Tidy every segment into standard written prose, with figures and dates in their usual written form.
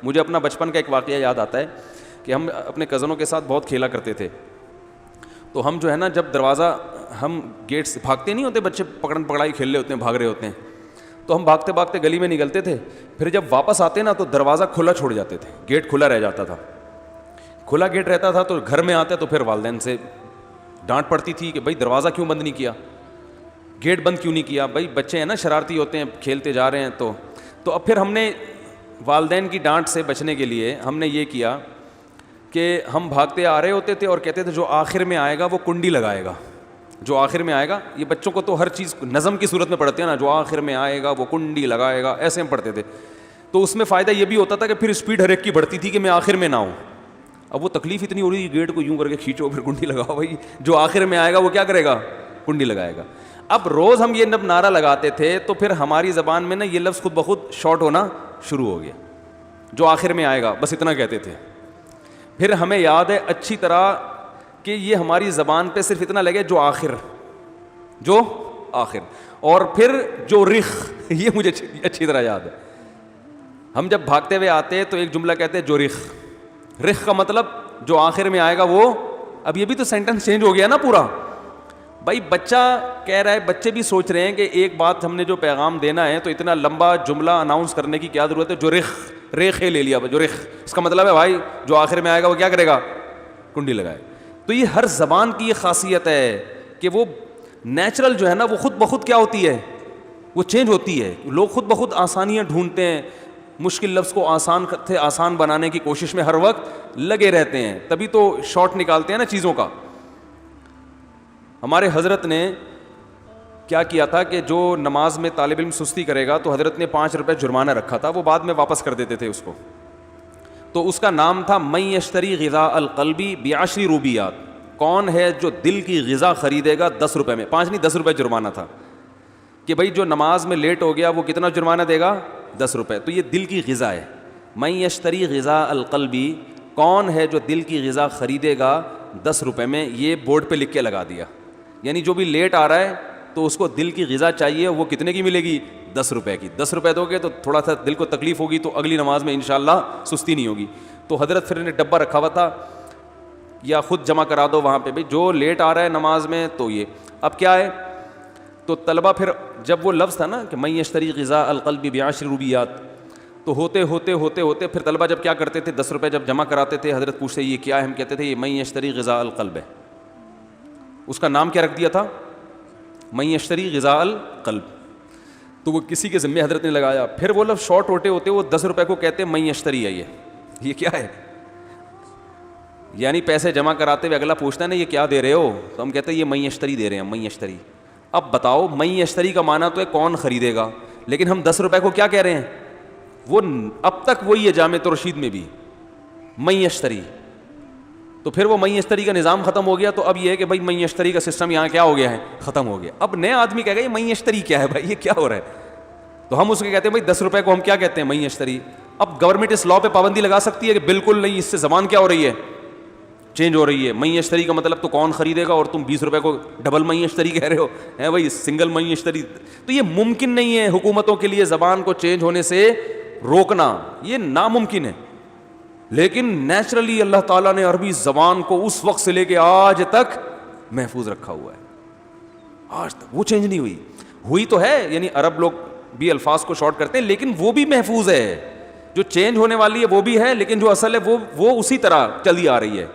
مجھے اپنا بچپن کا ایک واقعہ یاد آتا ہے کہ ہم اپنے کزنوں کے ساتھ بہت کھیلا کرتے تھے. تو ہم جو ہے نا جب دروازہ ہم گیٹ سے بھاگتے نہیں ہوتے, بچے پکڑن پکڑائی کھیل رہے ہوتے ہیں, بھاگ رہے ہوتے ہیں, تو ہم بھاگتے بھاگتے گلی میں نکلتے تھے. پھر جب واپس آتے نا تو دروازہ کھلا چھوڑ جاتے تھے, گیٹ کھلا رہ جاتا تھا. کھلا گیٹ رہتا تھا تو گھر میں آتے تو پھر والدین سے ڈانٹ پڑتی تھی کہ بھائی دروازہ کیوں بند نہیں کیا, گیٹ بند کیوں نہیں کیا. بھائی بچے ہیں نا, شرارتی ہوتے ہیں, کھیلتے جا رہے ہیں. تو اب پھر ہم نے والدین کی ڈانٹ سے بچنے کے لیے ہم نے یہ کیا کہ ہم بھاگتے آ رہے ہوتے تھے اور کہتے تھے جو آخر میں آئے گا وہ کنڈی لگائے گا, جو آخر میں آئے گا. یہ بچوں کو تو ہر چیز نظم کی صورت میں پڑھتے ہیں نا, جو آخر میں آئے گا وہ کنڈی لگائے گا, ایسے ہم پڑھتے تھے. تو اس میں فائدہ یہ بھی ہوتا تھا کہ پھر اسپیڈ ہر ایک کی بڑھتی تھی کہ میں آخر میں نہ ہوں. اب وہ تکلیف اتنی ہو رہی ہے, گیٹ کو یوں کر کے کھینچو پھر کنڈی لگاؤ. بھائی جو آخر میں آئے گا وہ کیا کرے گا, کنڈی لگائے گا. اب روز ہم یہ نعرہ لگاتے تھے تو پھر ہماری زبان میں نا یہ لفظ خود بخود شارٹ ہونا شروع ہو گیا, جو آخر میں آئے گا, بس اتنا کہتے تھے. پھر ہمیں یاد ہے اچھی طرح کہ یہ ہماری زبان پہ صرف اتنا لگے جو آخر, جو آخر, اور پھر جو رخ, یہ مجھے اچھی طرح یاد ہے. ہم جب بھاگتے ہوئے آتے تو ایک جملہ کہتے جو رخ, رخ کا مطلب جو آخر میں آئے گا وہ. اب یہ بھی تو سینٹنس چینج ہو گیا نا پورا. بھائی بچہ کہہ رہا ہے, بچے بھی سوچ رہے ہیں کہ ایک بات ہم نے جو پیغام دینا ہے تو اتنا لمبا جملہ اناؤنس کرنے کی کیا ضرورت ہے. جو رخ, ریخے لے لیا, جو رخ, اس کا مطلب ہے بھائی جو آخر میں آئے گا وہ کیا کرے گا, کنڈی لگائے. تو یہ ہر زبان کی یہ خاصیت ہے کہ وہ نیچرل جو ہے نا وہ خود بخود کیا ہوتی ہے, وہ چینج ہوتی ہے. لوگ خود بخود آسانیاں ڈھونڈتے ہیں, مشکل لفظ کو آسان بنانے کی کوشش میں ہر وقت لگے رہتے ہیں, تبھی تو شارٹ نکالتے ہیں نا چیزوں کا. ہمارے حضرت نے کیا کیا تھا کہ جو نماز میں طالب علم سستی کرے گا تو حضرت نے 5 روپے جرمانہ رکھا تھا, وہ بعد میں واپس کر دیتے تھے اس کو. تو اس کا نام تھا من یشتری غذاء القلب ب10 روبیات. کون ہے جو دل کی غذا خریدے گا 10 روپے میں, 5 نہیں 10 روپے جرمانہ تھا کہ بھائی جو نماز میں لیٹ ہو گیا وہ کتنا جرمانہ دے گا, 10 روپے. تو یہ دل کی غذا ہے. من یشتری غذاء القلب, کون ہے جو دل کی غذا خریدے گا 10 روپے میں. یہ بورڈ پہ لکھ کے لگا دیا, یعنی جو بھی لیٹ آ رہا ہے تو اس کو دل کی غذا چاہیے, وہ کتنے کی ملے گی, 10 روپے کی. 10 روپے دو گے تو تھوڑا سا دل کو تکلیف ہوگی تو اگلی نماز میں انشاءاللہ سستی نہیں ہوگی. تو حضرت پھر نے ڈبہ رکھا ہوا تھا, یا خود جمع کرا دو وہاں پہ, بھائی جو لیٹ آ رہا ہے نماز میں تو یہ. اب کیا ہے, تو طلبہ پھر جب وہ لفظ تھا نا کہ من یشتری غذاء القلب ب10 روبیات, تو ہوتے ہوتے پھر طلبہ جب کیا کرتے تھے, 10 روپے جب جمع کراتے تھے, حضرت پوچھتے یہ کیا ہے, ہم کہتے تھے یہ من یشتری غذاء القلب ہے. اس کا نام کیا رکھ دیا تھا, من یشتری غذاء القلب. تو وہ کسی کے ذمہ حضرت نے لگایا. پھر وہ لفظ شارٹ ہوتے وہ 10 روپے کو کہتے من یشتری ہے. یہ کیا ہے, یعنی پیسے جمع کراتے ہوئے اگلا پوچھتا ہے نا یہ کیا دے رہے ہو, تو ہم کہتے ہیں یہ من یشتری دے رہے ہیں, من یشتری. اب بتاؤ من یشتری کا معنی تو ہے کون خریدے گا, لیکن ہم 10 روپے کو کیا کہہ رہے ہیں, وہ اب تک وہی ہے جامع الرشید میں بھی من یشتری. تو پھر وہ من یشتری کا نظام ختم ہو گیا. تو اب یہ ہے کہ بھائی من یشتری کا سسٹم یہاں کیا ہو گیا ہے, ختم ہو گیا. اب نیا آدمی کہے گا یہ من یشتری کیا ہے, بھائی یہ کیا ہو رہا ہے. تو ہم اس کو کہتے ہیں بھائی 10 روپے کو ہم کیا کہتے ہیں, من یشتری. اب گورنمنٹ اس لا پہ پابندی لگا سکتی ہے کہ بالکل نہیں, اس سے زبان کیا ہو رہی ہے, چینج ہو رہی ہے. من یشتری کا مطلب تو کون خریدے گا, اور تم 20 روپے کو ڈبل من یشتری کہہ رہے ہو, ہے بھائی سنگل من یشتری. تو یہ ممکن نہیں ہے حکومتوں کے لیے زبان کو چینج ہونے سے روکنا, یہ ناممکن ہے. لیکن نیچرلی اللہ تعالیٰ نے عربی زبان کو اس وقت سے لے کے آج تک محفوظ رکھا ہوا ہے, آج تک وہ چینج نہیں ہوئی تو ہے. یعنی عرب لوگ بھی الفاظ کو شارٹ کرتے ہیں لیکن وہ بھی محفوظ ہے. جو چینج ہونے والی ہے وہ بھی ہے, لیکن جو اصل ہے وہ اسی طرح چلی آ رہی ہے.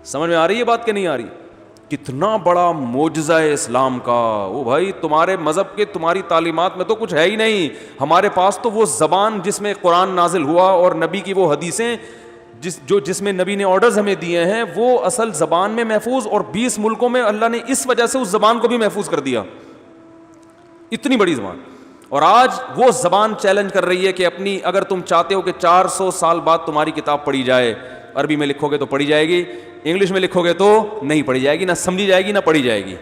سمجھ میں آ رہی ہے بات کہ نہیں آ رہی. کتنا بڑا معجزہ ہے اسلام کا. وہ بھائی تمہارے مذہب کے تمہاری تعلیمات میں تو کچھ ہے ہی نہیں. ہمارے پاس تو وہ زبان جس میں قرآن نازل ہوا اور نبی کی وہ حدیثیں جس میں نبی نے آرڈرز ہمیں دیے ہیں, وہ اصل زبان میں محفوظ, اور 20 ملکوں میں اللہ نے اس وجہ سے اس زبان کو بھی محفوظ کر دیا. اتنی بڑی زبان. اور آج وہ زبان چیلنج کر رہی ہے کہ اپنی, اگر تم چاہتے ہو کہ 400 سال بعد تمہاری کتاب پڑھی جائے, عربی میں لکھو گے تو پڑھی جائے گی, انگلش میں لکھو گے تو نہیں پڑھی جائے گی, نہ سمجھی جائے گی نہ پڑھی جائے گی.